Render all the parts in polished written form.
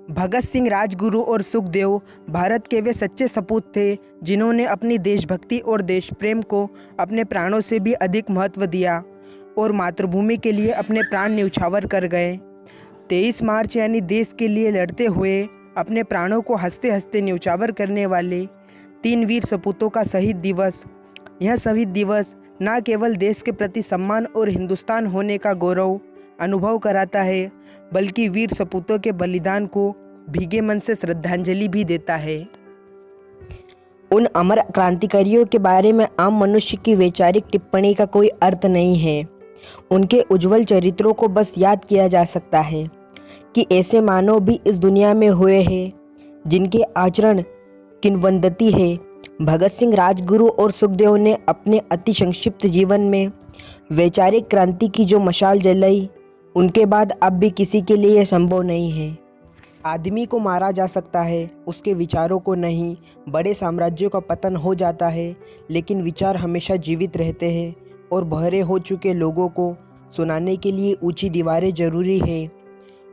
भगत सिंह, राजगुरु और सुखदेव भारत के वे सच्चे सपूत थे जिन्होंने अपनी देशभक्ति और देश प्रेम को अपने प्राणों से भी अधिक महत्व दिया और मातृभूमि के लिए अपने प्राण न्यौछावर कर गए। 23 मार्च यानी देश के लिए लड़ते हुए अपने प्राणों को हंसते हंसते न्यौछावर करने वाले 3 वीर सपूतों का शहीद दिवस। यह शहीद दिवस न केवल देश के प्रति सम्मान और हिंदुस्तान होने का गौरव अनुभव कराता है, बल्कि वीर सपूतों के बलिदान को भीगे मन से श्रद्धांजलि भी देता है। उन अमर क्रांतिकारियों के बारे में आम मनुष्य की वैचारिक टिप्पणी का कोई अर्थ नहीं है। उनके उज्जवल चरित्रों को बस याद किया जा सकता है कि ऐसे मानव भी इस दुनिया में हुए हैं जिनके आचरण किंवदंती है। भगत सिंह, राजगुरु और सुखदेव ने अपने अति संक्षिप्त जीवन में वैचारिक क्रांति की जो मशाल जलाई, उनके बाद अब भी किसी के लिए यह संभव नहीं है। आदमी को मारा जा सकता है, उसके विचारों को नहीं। बड़े साम्राज्यों का पतन हो जाता है, लेकिन विचार हमेशा जीवित रहते हैं और बहरे हो चुके लोगों को सुनाने के लिए ऊंची दीवारें जरूरी है।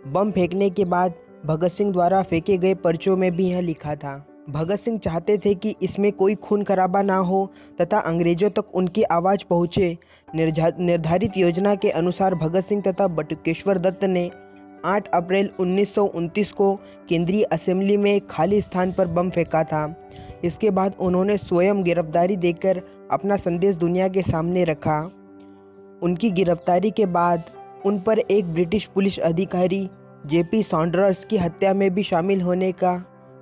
बम फेंकने के बाद भगत सिंह द्वारा फेंके गए पर्चों में भी यह लिखा था। भगत सिंह चाहते थे कि इसमें कोई खून खराबा ना हो तथा अंग्रेजों तक उनकी आवाज़ पहुँचे। निर्धारित योजना के अनुसार भगत सिंह तथा बटुकेश्वर दत्त ने 8 अप्रैल 1929 को केंद्रीय असेंबली में खाली स्थान पर बम फेंका था। इसके बाद उन्होंने स्वयं गिरफ्तारी देकर अपना संदेश दुनिया के सामने रखा। उनकी गिरफ्तारी के बाद उन पर एक ब्रिटिश पुलिस अधिकारी जेपी सॉन्डर्स की हत्या में भी शामिल होने का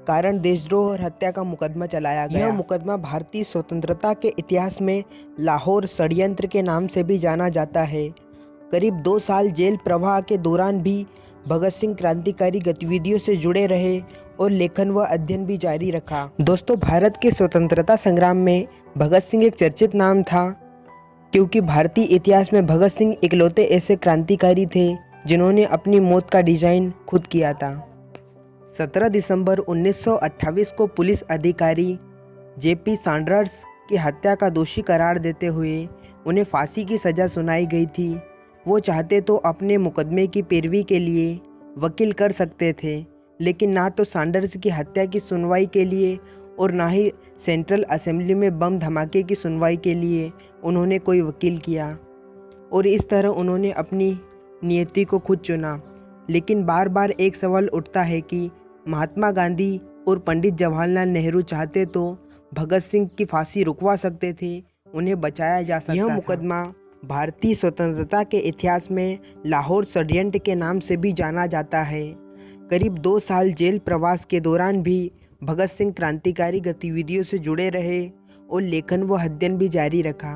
कारण देशद्रोह और हत्या का मुकदमा चलाया गया। यह मुकदमा भारतीय स्वतंत्रता के इतिहास में लाहौर षड्यंत्र के नाम से भी जाना जाता है। करीब 2 साल जेल प्रवाह के दौरान भी भगत सिंह क्रांतिकारी गतिविधियों से जुड़े रहे और लेखन व अध्ययन भी जारी रखा। दोस्तों, भारत के स्वतंत्रता संग्राम में भगत सिंह एक चर्चित नाम था, क्योंकि भारतीय इतिहास में भगत सिंह इकलौते ऐसे क्रांतिकारी थे जिन्होंने अपनी मौत का डिजाइन खुद किया था। 17 दिसंबर 1928 को पुलिस अधिकारी जेपी सॉन्डर्स की हत्या का दोषी करार देते हुए उन्हें फांसी की सज़ा सुनाई गई थी। वो चाहते तो अपने मुकदमे की पैरवी के लिए वकील कर सकते थे, लेकिन ना तो सॉन्डर्स की हत्या की सुनवाई के लिए और ना ही सेंट्रल असेंबली में बम धमाके की सुनवाई के लिए उन्होंने कोई वकील किया, और इस तरह उन्होंने अपनी नियति को खुद चुना। लेकिन बार बार एक सवाल उठता है कि महात्मा गांधी और पंडित जवाहरलाल नेहरू चाहते तो भगत सिंह की फांसी रुकवा सकते थे, उन्हें बचाया जा सकता था। यह मुकदमा भारतीय स्वतंत्रता के इतिहास में लाहौर षड्यंत्र के नाम से भी जाना जाता है। करीब 2 साल जेल प्रवास के दौरान भी भगत सिंह क्रांतिकारी गतिविधियों से जुड़े रहे और लेखन व अध्ययन भी जारी रखा।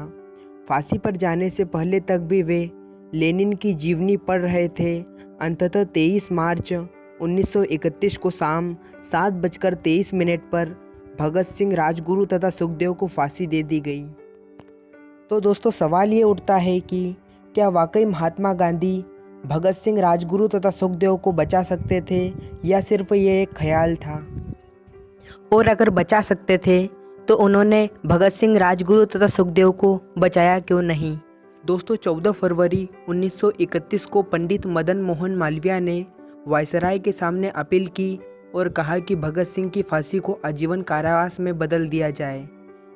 फांसी पर जाने से पहले तक भी वे लेनिन की जीवनी पढ़ रहे थे। अंततः 23 मार्च 1931 को शाम 7:23 पर भगत सिंह, राजगुरु तथा सुखदेव को फांसी दे दी गई। तो दोस्तों, सवाल ये उठता है कि क्या वाकई महात्मा गांधी भगत सिंह, राजगुरु तथा सुखदेव को बचा सकते थे, या सिर्फ ये एक ख्याल था? और अगर बचा सकते थे तो उन्होंने भगत सिंह, राजगुरु तथा सुखदेव को बचाया क्यों नहीं? दोस्तों, 14 फरवरी 1931 को पंडित मदन मोहन मालवीय ने वायसराय के सामने अपील की और कहा कि भगत सिंह की फांसी को आजीवन कारावास में बदल दिया जाए।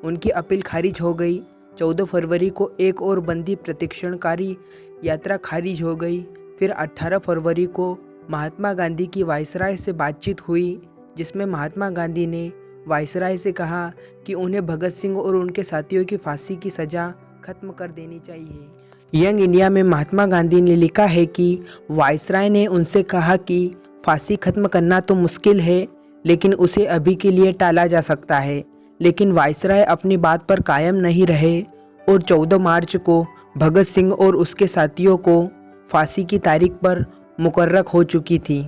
उनकी अपील खारिज हो गई। 14 फरवरी को एक और बंदी प्रशिक्षणकारी यात्रा खारिज हो गई। फिर 18 फरवरी को महात्मा गांधी की वायसराय से बातचीत हुई, जिसमें महात्मा गांधी ने वायसराय से कहा कि उन्हें भगत सिंह और उनके साथियों की फांसी की सज़ा खत्म कर देनी चाहिए। यंग इंडिया में महात्मा गांधी ने लिखा है कि वायसराय ने उनसे कहा कि फांसी खत्म करना तो मुश्किल है, लेकिन उसे अभी के लिए टाला जा सकता है। लेकिन वायसराय अपनी बात पर कायम नहीं रहे और 14 मार्च को भगत सिंह और उसके साथियों को फांसी की तारीख पर मुकर्रर हो चुकी थी।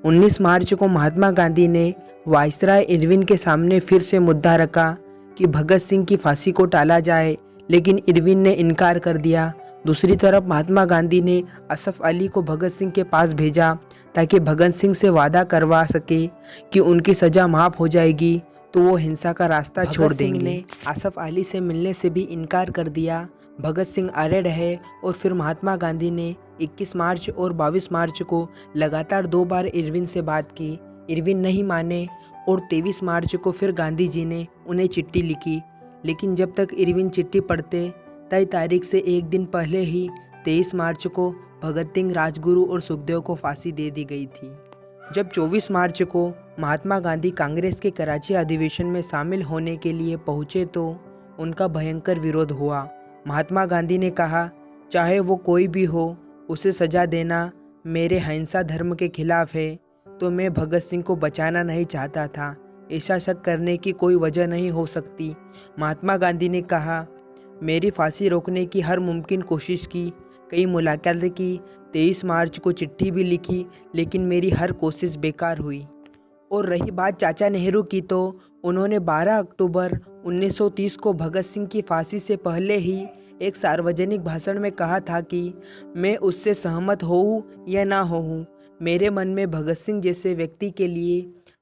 19 मार्च को महात्मा गांधी ने वायसराय इरविन के सामने फिर से मुद्दा रखा कि भगत सिंह की फांसी को टाला जाए, लेकिन इरविन ने इनकार कर दिया। दूसरी तरफ महात्मा गांधी ने असफ अली को भगत सिंह के पास भेजा ताकि भगत सिंह से वादा करवा सके कि उनकी सज़ा माफ़ हो जाएगी तो वो हिंसा का रास्ता छोड़ देंगे। भगत सिंह ने असफ अली से मिलने से भी इनकार कर दिया। भगत सिंह अड़े रहे और फिर महात्मा गांधी ने 21 मार्च और 22 मार्च को लगातार 2 बार इरविन से बात की, इरविन नहीं माने और 23 मार्च को फिर गांधी जी ने उन्हें चिट्ठी लिखी, लेकिन जब तक इरविन चिट्ठी पढ़ते तय तारीख से एक दिन पहले ही 23 मार्च को भगत सिंह, राजगुरु और सुखदेव को फांसी दे दी गई थी। जब 24 मार्च को महात्मा गांधी कांग्रेस के कराची अधिवेशन में शामिल होने के लिए पहुंचे तो उनका भयंकर विरोध हुआ। महात्मा गांधी ने कहा, चाहे वो कोई भी हो, उसे सजा देना मेरे अहिंसा धर्म के खिलाफ है, तो मैं भगत सिंह को बचाना नहीं चाहता था। ऐसा शक करने की कोई वजह नहीं हो सकती। महात्मा गांधी ने कहा, मेरी फांसी रोकने की हर मुमकिन कोशिश की, कई मुलाकातें की, 23 मार्च को चिट्ठी भी लिखी, लेकिन मेरी हर कोशिश बेकार हुई। और रही बात चाचा नेहरू की, तो उन्होंने 12 अक्टूबर 1930 को भगत सिंह की फांसी से पहले ही एक सार्वजनिक भाषण में कहा था कि मैं उससे सहमत होऊं या ना होऊं, मेरे मन में भगत सिंह जैसे व्यक्ति के लिए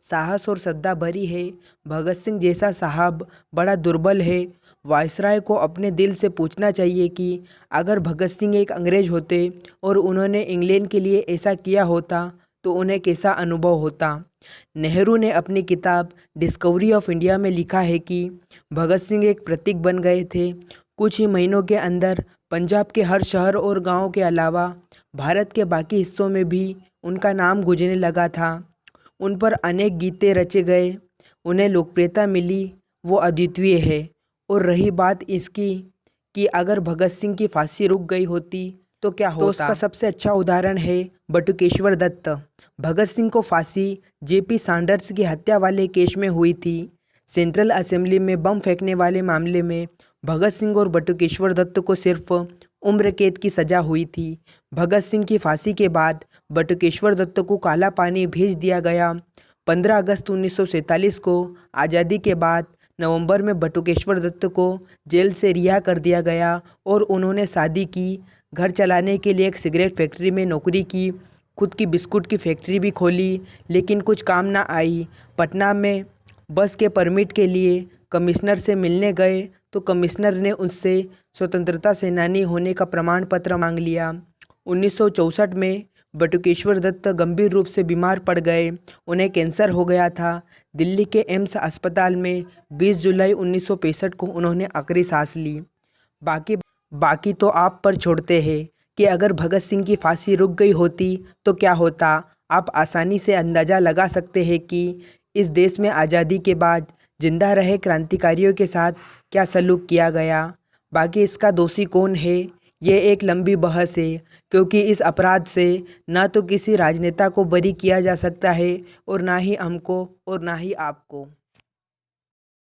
साहस और श्रद्धा भरी है। भगत सिंह जैसा साहब बड़ा दुर्बल है। वायसराय को अपने दिल से पूछना चाहिए कि अगर भगत सिंह एक अंग्रेज होते और उन्होंने इंग्लैंड के लिए ऐसा किया होता तो उन्हें कैसा अनुभव होता। नेहरू ने अपनी किताब डिस्कवरी ऑफ इंडिया में लिखा है कि भगत सिंह एक प्रतीक बन गए थे। कुछ ही महीनों के अंदर पंजाब के हर शहर और गांव के अलावा भारत के बाकी हिस्सों में भी उनका नाम गूंजने लगा था। उन पर अनेक गीते रचे गए, उन्हें लोकप्रियता मिली, वो अद्वितीय है। और रही बात इसकी कि अगर भगत सिंह की फांसी रुक गई होती तो क्या होता, तो उसका सबसे अच्छा उदाहरण है बटुकेश्वर दत्त। भगत सिंह को फांसी जेपी सैंडर्स की हत्या वाले केस में हुई थी। सेंट्रल असेंबली में बम फेंकने वाले मामले में भगत सिंह और बटुकेश्वर दत्त को सिर्फ उम्र कैद की सज़ा हुई थी। भगत सिंह की फांसी के बाद बटुकेश्वर दत्त को काला पानी भेज दिया गया। 15 अगस्त 1947 को आज़ादी के बाद नवंबर में बटुकेश्वर दत्त को जेल से रिहा कर दिया गया और उन्होंने शादी की, घर चलाने के लिए एक सिगरेट फैक्ट्री में नौकरी की, खुद की बिस्कुट की फैक्ट्री भी खोली, लेकिन कुछ काम ना आई। पटना में बस के परमिट के लिए कमिश्नर से मिलने गए तो कमिश्नर ने उससे स्वतंत्रता सेनानी होने का प्रमाण पत्र मांग लिया। 1964 में बटुकेश्वर दत्त गंभीर रूप से बीमार पड़ गए, उन्हें कैंसर हो गया था। दिल्ली के एम्स अस्पताल में 20 जुलाई 1965 को उन्होंने आखिरी सांस ली। बाकी तो आप पर छोड़ते हैं कि अगर भगत सिंह की फांसी रुक गई होती तो क्या होता। आप आसानी से अंदाज़ा लगा सकते हैं कि इस देश में आज़ादी के बाद जिंदा रहे क्रांतिकारियों के साथ क्या सलूक किया गया। बाकी इसका दोषी कौन है, ये एक लंबी बहस है, क्योंकि इस अपराध से ना तो किसी राजनेता को बरी किया जा सकता है और ना ही हमको और ना ही आपको।